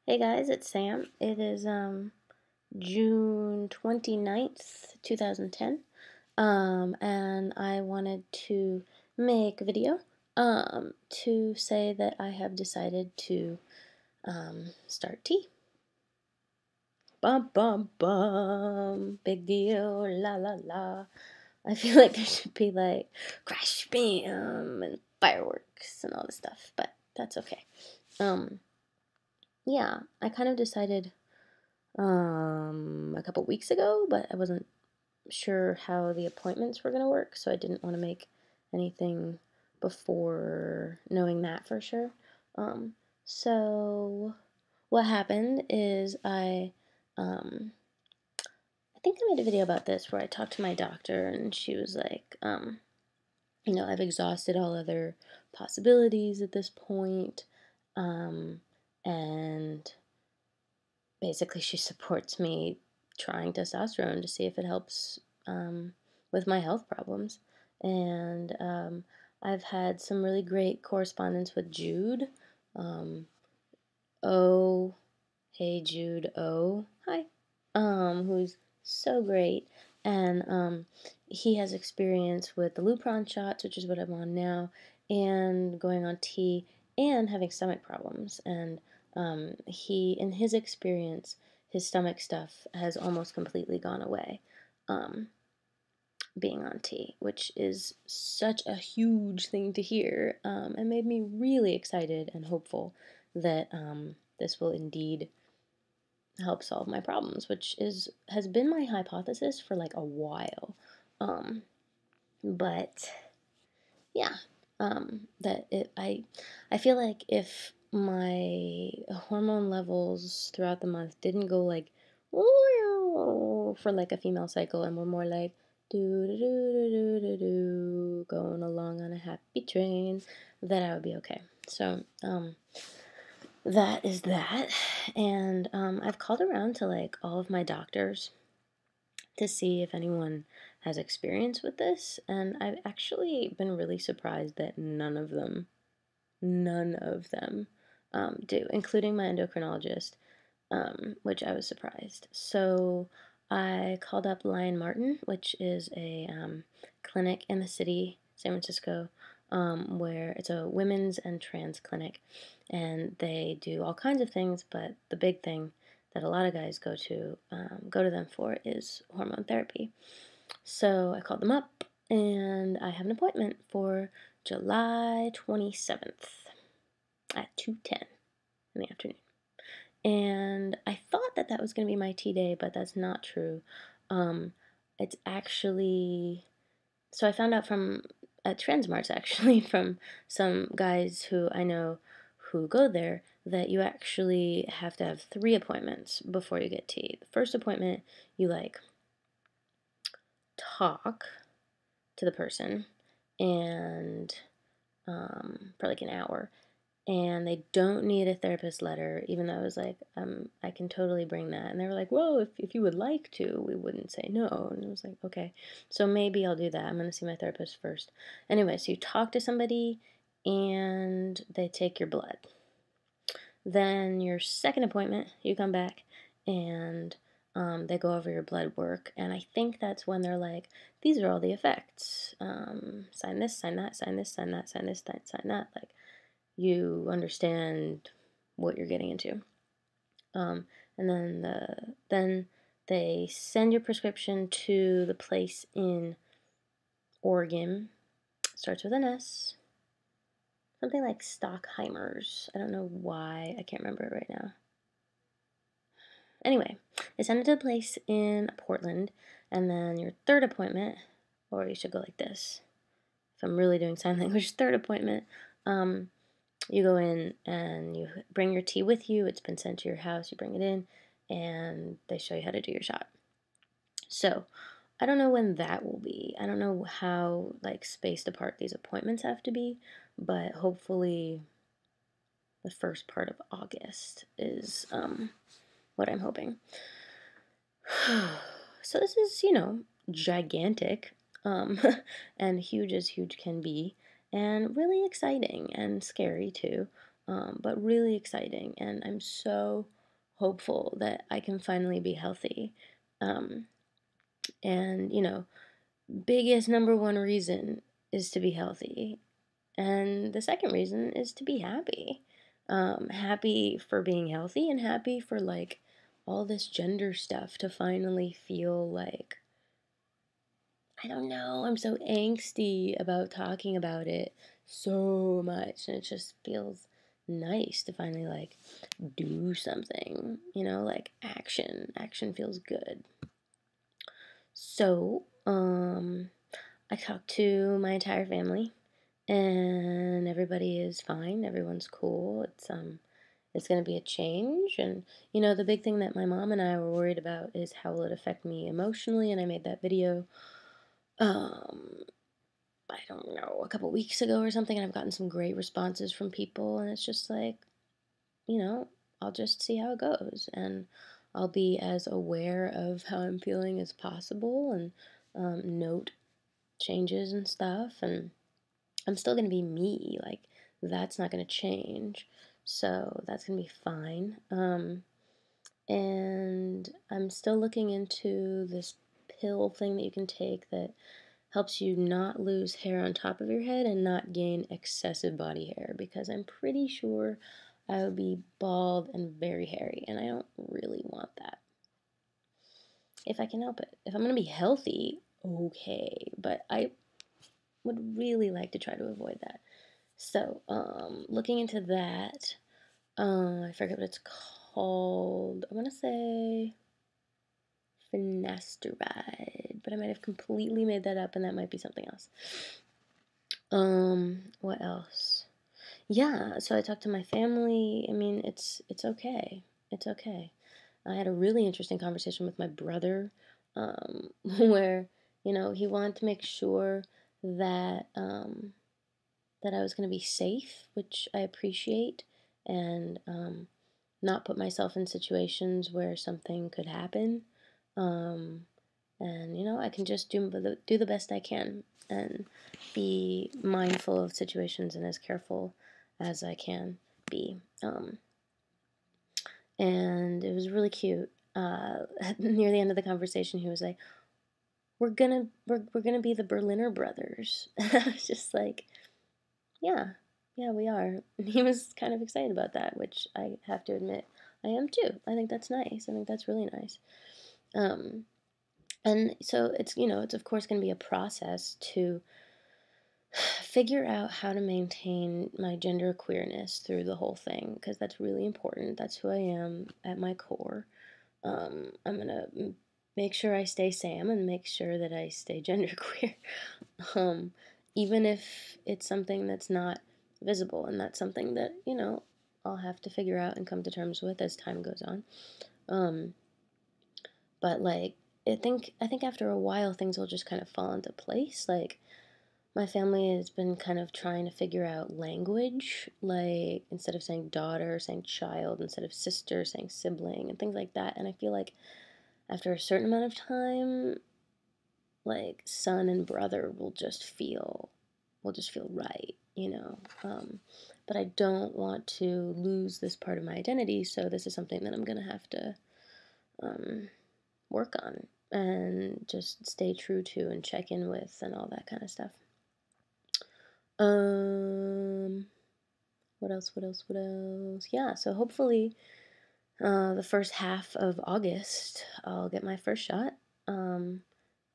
Hey guys, it's Sam. It is June 29th, 2010. And I wanted to make a video to say that I have decided to start tea. Bum bum bum. Big deal, la la la. I feel like there should be like crash bam and fireworks and all this stuff, but that's okay. Yeah, I kind of decided a couple weeks ago, but I wasn't sure how the appointments were going to work, so I didn't want to make anything before knowing that for sure. So what happened is I think I made a video about this where I talked to my doctor and she was like, I've exhausted all other possibilities at this point, and basically she supports me trying testosterone to see if it helps with my health problems. And I've had some really great correspondence with Jude. Um, oh, hey Jude. Oh, hi. Who's so great. And he has experience with the Lupron shots, which is what I'm on now, and going on T, and having stomach problems. And in his experience, his stomach stuff has almost completely gone away, being on T, which is such a huge thing to hear, and made me really excited and hopeful that this will indeed help solve my problems, which has been my hypothesis for like a while. But yeah, I feel like if my hormone levels throughout the month didn't go like for like a female cycle and were more like do do do do do do going along on a happy train, that I would be okay. So that is that. And I've called around to like all of my doctors to see if anyone has experience with this, and I've actually been really surprised that none of them do, including my endocrinologist, which I was surprised. So I called up Lion Martin, which is a clinic in the city, San Francisco, where it's a women's and trans clinic, and they do all kinds of things, but the big thing that a lot of guys go to them for is hormone therapy. So I called them up, and I have an appointment for July 27th at 2:10 in the afternoon. And I thought that was going to be my tea day, but that's not true. It's actually, so I found out from at Transmarts actually from some guys who I know who go there, that you actually have to have 3 appointments before you get tea. The first appointment, you like talk to the person and for like an hour, and they don't need a therapist letter, even though I was like, I can totally bring that. And they were like, well, if you would like to, we wouldn't say no. And I was like, okay, so maybe I'll do that. I'm going to see my therapist first. Anyway, so you talk to somebody and they take your blood. Then your second appointment, you come back and they go over your blood work. And I think that's when they're like, these are all the effects. Sign this, sign that, sign this, sign that, sign this, sign that. Like, you understand what you're getting into. And then they send your prescription to the place in Oregon. Starts with an S. Something like Stockheimer's. I don't know why. I can't remember it right now. Anyway, they send it to the place in Portland, and then your third appointment, or you should go like this. If I'm really doing sign language, third appointment, you go in and you bring your tea with you. It's been sent to your house. You bring it in, and they show you how to do your shot. So I don't know when that will be. I don't know how like spaced apart these appointments have to be, but hopefully the first part of August is what I'm hoping. So this is, gigantic, and huge as huge can be, and really exciting and scary too. but really exciting. And I'm so hopeful that I can finally be healthy. Um, and, biggest number one reason is to be healthy. And the second reason is to be happy. Happy for being healthy and happy for like all this gender stuff to finally feel like, I don't know, I'm so angsty about talking about it so much. And it just feels nice to finally like do something, like action. Action feels good. So, I talked to my entire family and everybody is fine. Everyone's cool. It's going to be a change. And, the big thing that my mom and I were worried about is how will it affect me emotionally. And I made that video, I don't know, a couple weeks ago or something. And I've gotten some great responses from people. And it's just like, I'll just see how it goes. And I'll be as aware of how I'm feeling as possible and note changes and stuff. And I'm still going to be me. Like, that's not going to change. So that's going to be fine. And I'm still looking into this pill thing that you can take that helps you not lose hair on top of your head and not gain excessive body hair, because I'm pretty sure I would be bald and very hairy, and I don't really want that. If I can help it. If I'm going to be healthy, okay, but I would really like to try to avoid that. So, looking into that, I forget what it's called. I want to say finasteride, but I might have completely made that up, and that might be something else. What else? Yeah, so I talked to my family. I mean, it's okay. It's okay. I had a really interesting conversation with my brother, where he wanted to make sure that that I was going to be safe, which I appreciate, and not put myself in situations where something could happen. Um, and I can just do the best I can and be mindful of situations and as careful as I can be. And it was really cute. Near the end of the conversation, he was like, we're gonna be the Berliner Brothers." And I was just like, "Yeah, yeah, we are." And he was kind of excited about that, which I have to admit I am too. I think that's nice. I think that's really nice. Um, and so it's of course going to be a process to figure out how to maintain my gender queerness through the whole thing, because that's really important. That's who I am at my core. I'm gonna make sure I stay Sam and make sure that I stay genderqueer, um, even if it's something that's not visible, and that's something that I'll have to figure out and come to terms with as time goes on. Um, but like I think after a while things will just kind of fall into place. Like my family has been kind of trying to figure out language, like instead of saying daughter, saying child, instead of sister, saying sibling, and things like that. And I feel like after a certain amount of time, like son and brother will just feel right. But I don't want to lose this part of my identity, so this is something that I'm gonna have to um, work on and just stay true to and check in with and all that kind of stuff. Um, what else? What else? What else? Yeah, so hopefully, the first half of August, I'll get my first shot. Um,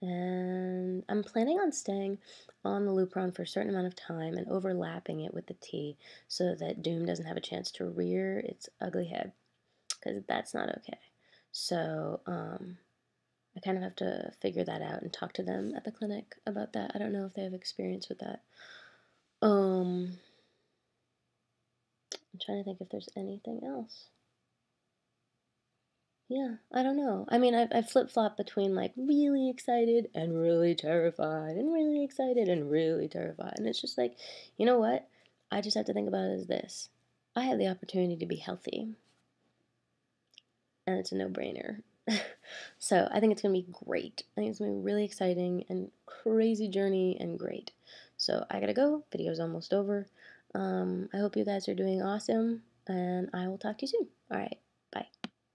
and I'm planning on staying on the Lupron for a certain amount of time and overlapping it with the T so that Doom doesn't have a chance to rear its ugly head, because that's not okay. So, I kind of have to figure that out and talk to them at the clinic about that. I don't know if they have experience with that. I'm trying to think if there's anything else. Yeah, I don't know. I mean, I've flip-flopped between like really excited and really terrified and really excited and really terrified. And it's just like, you know what? I just have to think about it as this. I have the opportunity to be healthy, and it's a no-brainer. So I think it's going to be great. I think it's going to be really exciting and crazy journey and great. So I gotta go. Video's almost over. I hope you guys are doing awesome, and I will talk to you soon. All right.